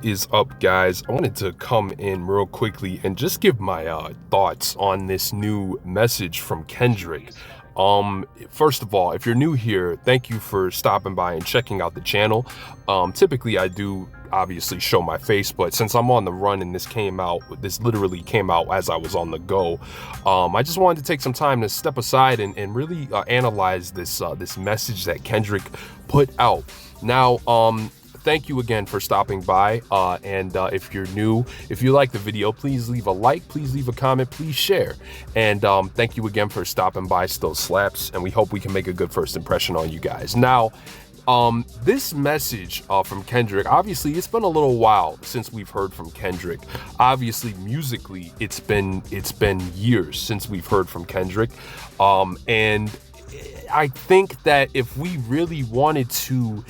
Is up, guys? I wanted to come in real quickly and just give my thoughts on this new message from Kendrick. First of all, if you're new here, thank you for stopping by and checking out the channel. Typically I do obviously show my face, but since I'm on the run and this literally came out as I was on the go, I just wanted to take some time to step aside and really analyze this message that Kendrick put out. Now, thank you again for stopping by, and if you're new, if you like the video, please leave a like, please leave a comment, please share, and thank you again for stopping by. Still slaps, and we hope we can make a good first impression on you guys. Now, this message from Kendrick, obviously it's been a little while since we've heard from Kendrick. Obviously musically it's been years since we've heard from Kendrick, and I think that if we really wanted to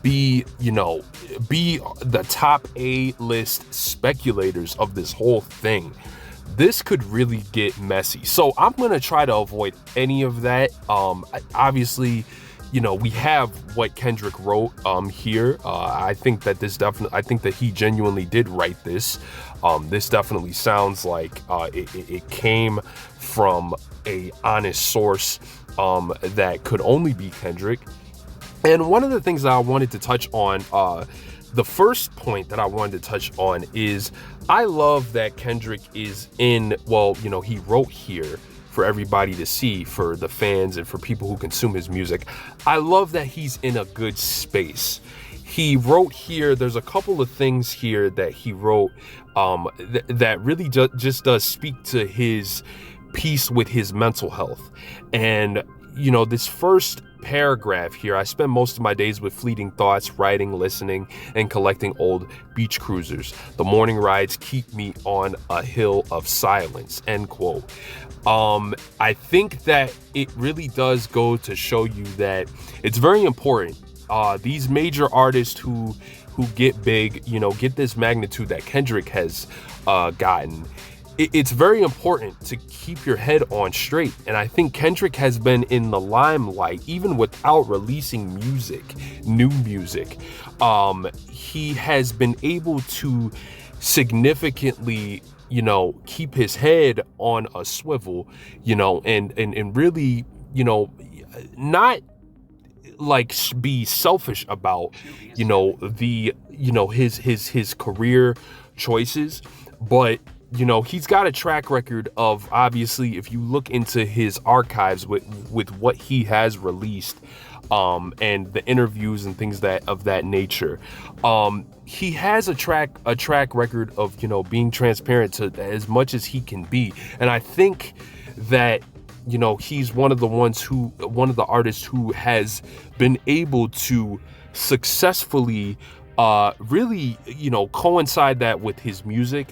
be the top A-list speculators of this whole thing, this could really get messy. So I'm gonna try to avoid any of that. Obviously, we have what Kendrick wrote here. I think that he genuinely did write this. This definitely sounds like it came from a honest source that could only be Kendrick. And one of the things that I wanted to touch on, the first point that I wanted to touch on is I love that Kendrick is he wrote here for everybody to see, for the fans and for people who consume his music. I love that he's in a good space. He wrote here, there's a couple of things here that he wrote that really just does speak to his peace with his mental health. And this first paragraph here: I spend most of my days with fleeting thoughts, writing, listening, and collecting old beach cruisers. The morning rides keep me on a hill of silence, end quote. I think that it really does go to show you that it's very important. These major artists who get big, get this magnitude that Kendrick has gotten, it's very important to keep your head on straight. And I think Kendrick has been in the limelight even without releasing new music. He has been able to significantly, keep his head on a swivel, and really, not like be selfish about, his career choices, but he's got a track record of, obviously, if you look into his archives with what he has released, and the interviews and things of that nature, he has a track record of, being transparent to as much as he can be. And I think that, he's one of the artists who has been able to successfully really, coincide that with his music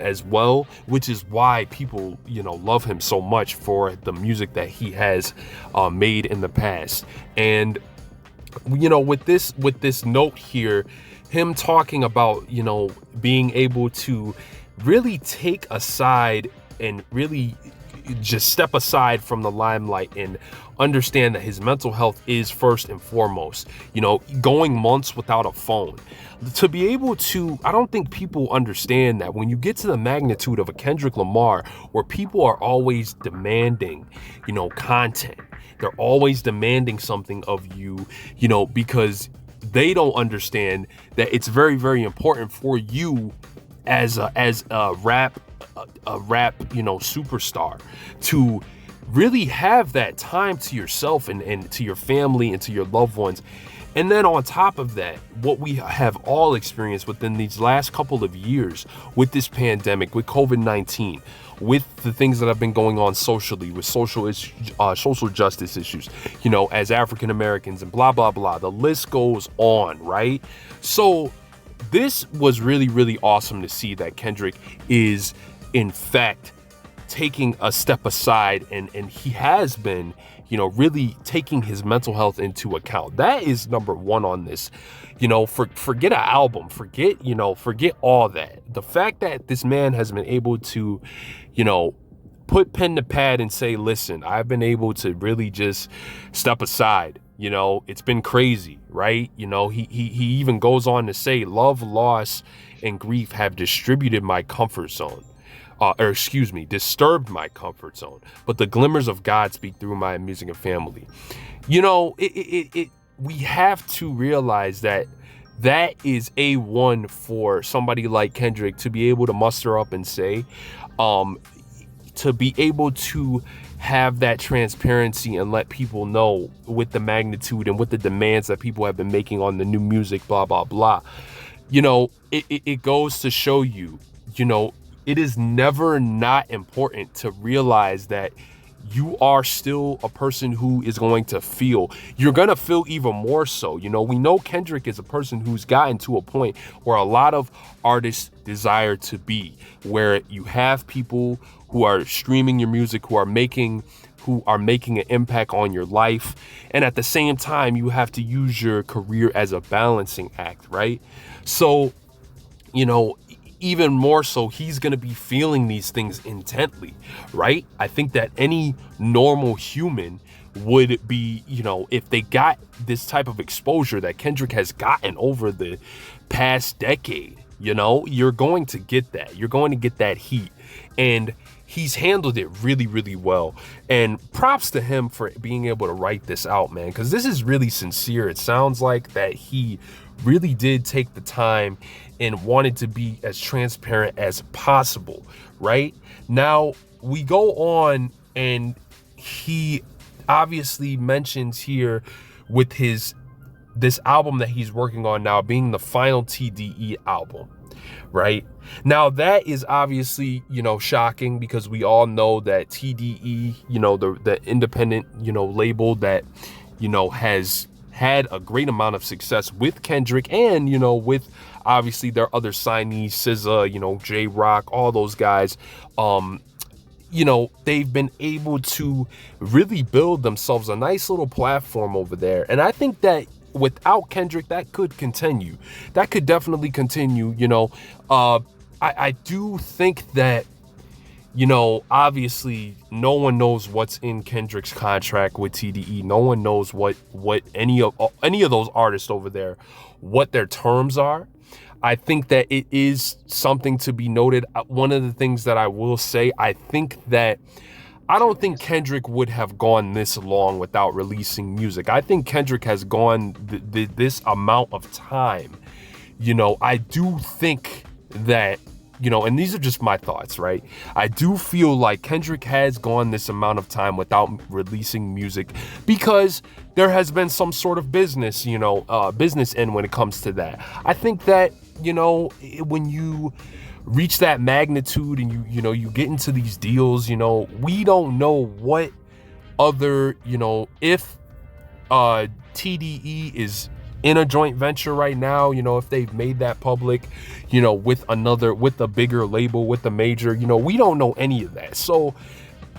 as well, which is why people, love him so much for the music that he has made in the past. And with this note here, him talking about, being able to really take aside and really just step aside from the limelight and understand that his mental health is first and foremost. Going months without a phone, to be able to, I don't think people understand that when you get to the magnitude of a Kendrick Lamar, where people are always demanding, content, they're always demanding something of you, because they don't understand that it's very, very important for you as a rap superstar to really have that time to yourself and to your family and to your loved ones. And then on top of that, what we have all experienced within these last couple of years with this pandemic, with COVID-19, with the things that have been going on socially, with social justice issues, as African Americans, and blah, blah, blah. The list goes on, right? So this was really, really awesome to see that Kendrick is, in fact, taking a step aside, and he has been, really taking his mental health into account. That is number one on this. Forget an album, forget all that. The fact that this man has been able to, put pen to pad and say, listen, I've been able to really just step aside It's been crazy, right? He even goes on to say, love, loss, and grief have distributed my comfort zone. Disturbed my comfort zone. But the glimmers of God speak through my music and family. We have to realize that is A1 for somebody like Kendrick to be able to muster up and say, to be able to have that transparency and let people know with the magnitude and with the demands that people have been making on the new music, blah, blah, blah. It goes to show you, it is never not important to realize that you are still a person who is going to feel. You're going to feel even more so. We know Kendrick is a person who's gotten to a point where a lot of artists desire to be, where you have people who are streaming your music, who are making an impact on your life. And at the same time, you have to use your career as a balancing act, right? So, even more so, he's going to be feeling these things intently, right? I think that any normal human would be, if they got this type of exposure that Kendrick has gotten over the past decade, you're going to get that. You're going to get that heat. And he's handled it really, really well. And props to him for being able to write this out, man, because this is really sincere. It sounds like that he really did take the time and wanted to be as transparent as possible, right? Now, we go on, and he obviously mentions here with this album that he's working on now being the final TDE album, right? Now, that is obviously, shocking, because we all know that TDE, the independent, label that, has had a great amount of success with Kendrick and, with obviously their other signees, SZA, J-Rock, all those guys. They've been able to really build themselves a nice little platform over there. And I think that without Kendrick, that could continue. That could definitely continue. I do think that, obviously no one knows what's in Kendrick's contract with TDE. No one knows what any of those artists over there, what their terms are. I think that it is something to be noted. One of the things that I will say, I don't think Kendrick would have gone this long without releasing music. I think Kendrick has gone this amount of time. I do think that, and these are just my thoughts, right? I do feel like Kendrick has gone this amount of time without releasing music because there has been some sort of business end when it comes to that. I think that, when you reach that magnitude and you get into these deals, we don't know what other, if TDE is in a joint venture right now, if they've made that public, with a bigger label, with a major, we don't know any of that. So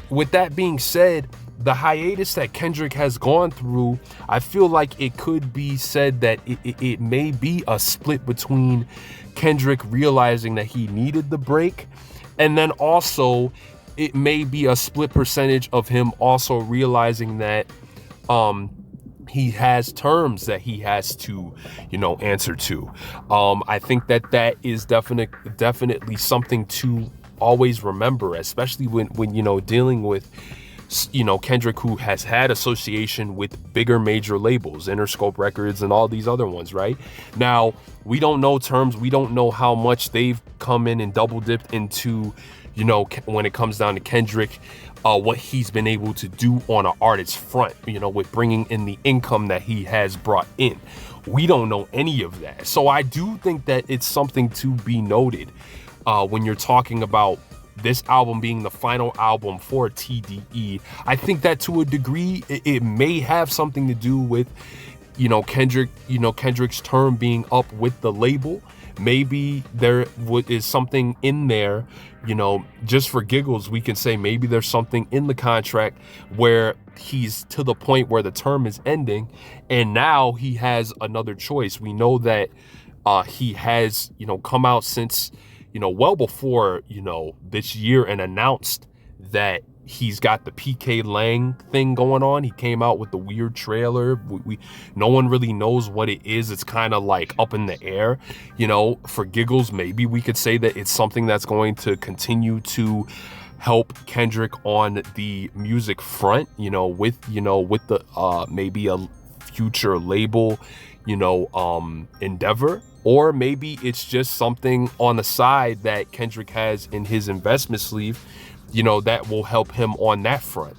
with that being said, the hiatus that Kendrick has gone through, I feel like it could be said that it may be a split between Kendrick realizing that he needed the break, and then also it may be a split percentage of him also realizing that he has terms that he has to, answer to. I think that is definitely something to always remember, especially when dealing with, Kendrick, who has had association with bigger major labels, Interscope Records and all these other ones, right? Now, we don't know terms. We don't know how much they've come in and double dipped into, when it comes down to Kendrick, what he's been able to do on an artist front, with bringing in the income that he has brought in. We don't know any of that. So I do think that it's something to be noted when you're talking about this album being the final album for TDE. I think that to a degree, it may have something to do with, Kendrick's term being up with the label. Maybe there is something in there, just for giggles, we can say maybe there's something in the contract where he's to the point where the term is ending and now he has another choice. We know that he has, come out since, well before, this year and announced that he's got the PK Lang thing going on. He came out with the weird trailer. No one really knows what it is. It's kind of like up in the air, for giggles. Maybe we could say that it's something that's going to continue to help Kendrick on the music front, with the maybe a future label, endeavor. Or maybe it's just something on the side that Kendrick has in his investment sleeve, that will help him on that front.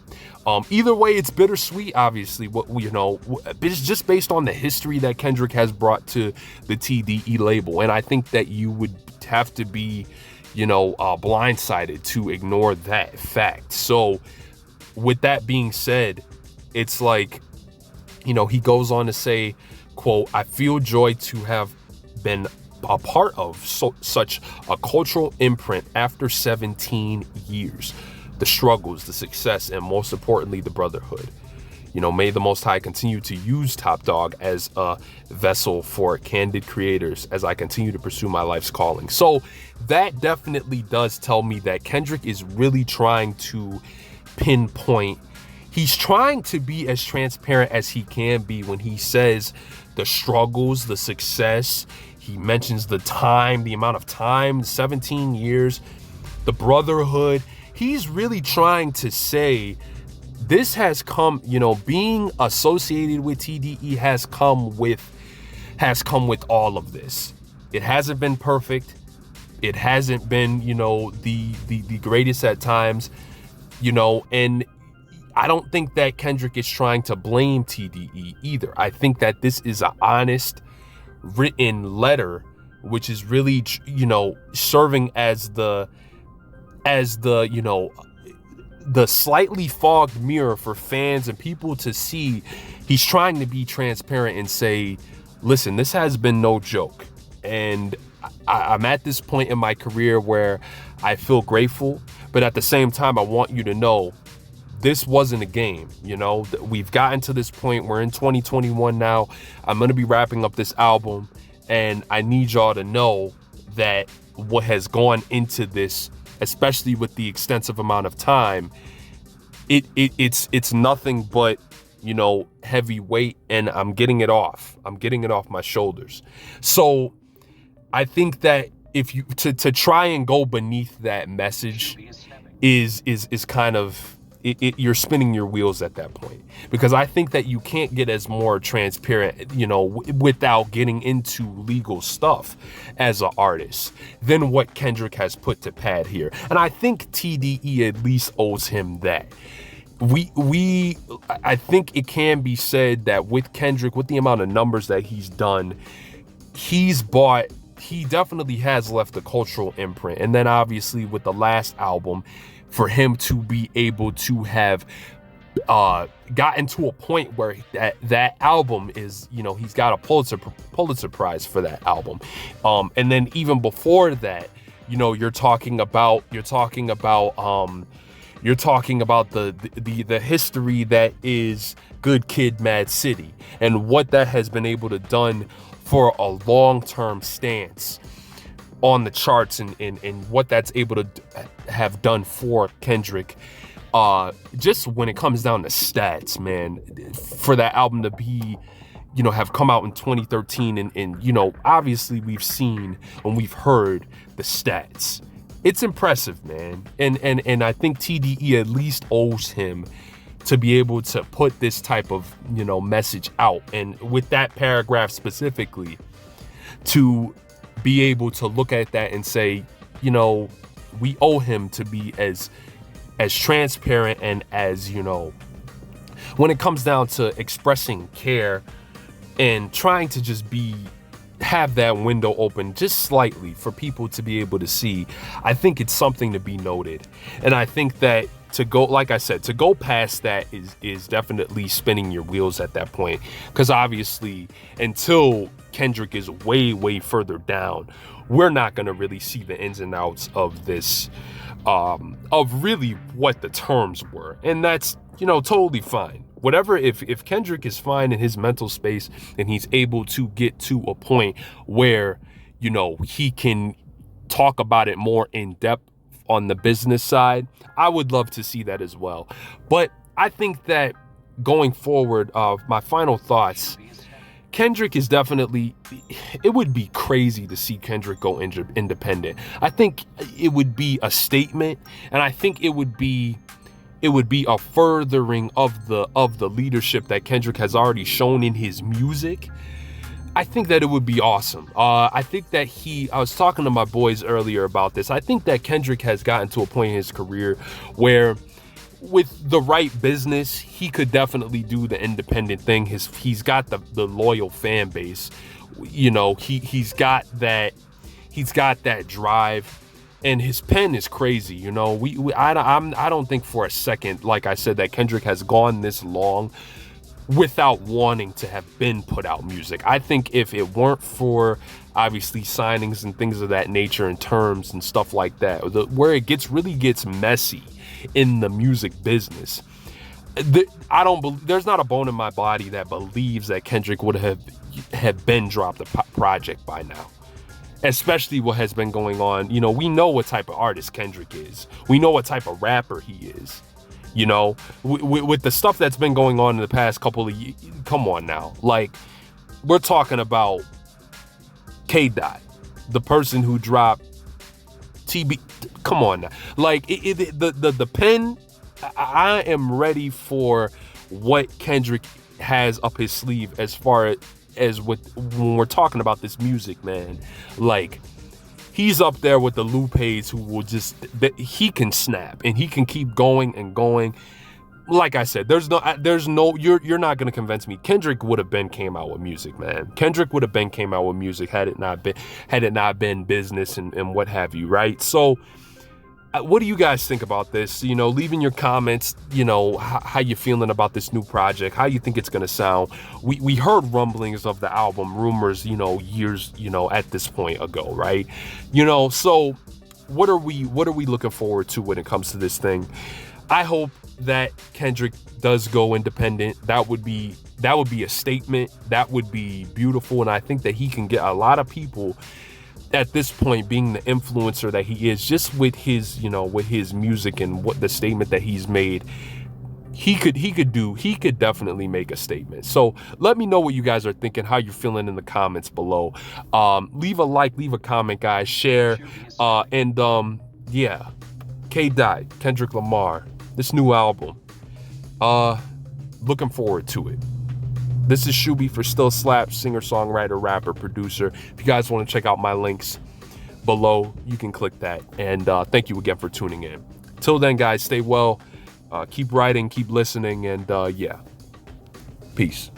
Either way, it's bittersweet, obviously. It's just based on the history that Kendrick has brought to the TDE label. And I think that you would have to be, blindsided to ignore that fact. So with that being said, it's like, he goes on to say, quote, "I feel joy to have been a part of such a cultural imprint after 17 years. The struggles, the success, and most importantly, the brotherhood. May the Most High continue to use Top Dog as a vessel for candid creators as I continue to pursue my life's calling." So that definitely does tell me that Kendrick is really trying to pinpoint. He's trying to be as transparent as he can be when he says the struggles, the success. He mentions the time, the amount of time, 17 years, the brotherhood. He's really trying to say this has come, being associated with TDE has come with all of this. It hasn't been perfect. It hasn't been, the greatest at times, and I don't think that Kendrick is trying to blame TDE either. I think that this is an honest written letter, which is really, serving as the slightly fogged mirror for fans and people to see. He's trying to be transparent and say, listen, this has been no joke. And I'm at this point in my career where I feel grateful, but at the same time, I want you to know this wasn't a game. We've gotten to this point. We're in 2021 now. I'm going to be wrapping up this album, and I need y'all to know that what has gone into this, especially with the extensive amount of time, it's nothing but, heavy weight, and I'm getting it off. I'm getting it off my shoulders. So I think that if you to try and go beneath that message is kind of you're spinning your wheels at that point, because I think that you can't get as more transparent, without getting into legal stuff as an artist than what Kendrick has put to pad here. And I think TDE at least owes him that. I think it can be said that with Kendrick, with the amount of numbers that he's done, he definitely has left a cultural imprint. And then obviously with the last album, for him to be able to have gotten to a point where that album is, he's got a Pulitzer Prize for that album. And then even before that, you're talking about the history that is Good Kid, Mad City, and what that has been able to done for a long-term stance on the charts, and what that's able to have done for Kendrick. Just when it comes down to stats, man, for that album to be, have come out in 2013, and obviously we've seen and we've heard the stats. It's impressive, man. And I think TDE at least owes him to be able to put this type of, message out. And with that paragraph specifically, to be able to look at that and say, we owe him to be as transparent and as, when it comes down to expressing care and trying to just have that window open just slightly for people to be able to see. I think it's something to be noted. And I think that to go past that is definitely spinning your wheels at that point. Because obviously, until Kendrick is way, way further down, we're not going to really see the ins and outs of this, of really what the terms were. And that's, totally fine. Whatever, if Kendrick is fine in his mental space and he's able to get to a point where, he can talk about it more in depth on the business side, I would love to see that as well. But I think that going forward, my final thoughts, Kendrick is definitely, it would be crazy to see Kendrick go independent. I think it would be a statement, and I think it would be a furthering of the leadership that Kendrick has already shown in his music. I think that it would be awesome. I think that I was talking to my boys earlier about this. I think that Kendrick has gotten to a point in his career where with the right business, he could definitely do the independent thing. He's got the loyal fan base. You know, he's got that drive, and his pen is crazy. You know, I don't think for a second, like I said, that Kendrick has gone this long without wanting to have been put out music. I think if it weren't for obviously signings and things of that nature and terms and stuff like that, where it really gets messy in the music business, there's not a bone in my body that believes that Kendrick would have been dropped a project by now. Especially what has been going on. You know, we know what type of artist Kendrick is. We know what type of rapper he is. You know, with the stuff that's been going on in the past couple of years, come on now. Like, we're talking about K-Dot, the person who dropped TB. Come on now. Like, the pen, I am ready for what Kendrick has up his sleeve as far as when we're talking about this music, man. Like, he's up there with the Lupes, who will he can snap and he can keep going and going. Like I said, there's no, you're not gonna convince me. Kendrick would have came out with music, man. Kendrick would have came out with music had it not been business and what have you, right? So, what do you guys think about this? You know, leave in your comments, you know, how you feeling about this new project, how you think it's going to sound. We heard rumblings of the album, rumors, you know, years, you know, at this point ago, right? You know, so what are we looking forward to when it comes to this thing? I hope that Kendrick does go independent. That would be a statement. That would be beautiful. And I think that he can get a lot of people at this point, being the influencer that he is, just with his, you know, with his music and what the statement that he's made, he could definitely make a statement. So let me know what you guys are thinking, how you're feeling in the comments below. Leave a like, leave a comment, guys, share, and yeah, K-Dot, Kendrick Lamar, this new album, looking forward to it. This is Shuby for Still Slap, singer, songwriter, rapper, producer. If you guys want to check out my links below, you can click that. And thank you again for tuning in. Till then, guys, stay well. Keep writing, keep listening, and yeah, peace.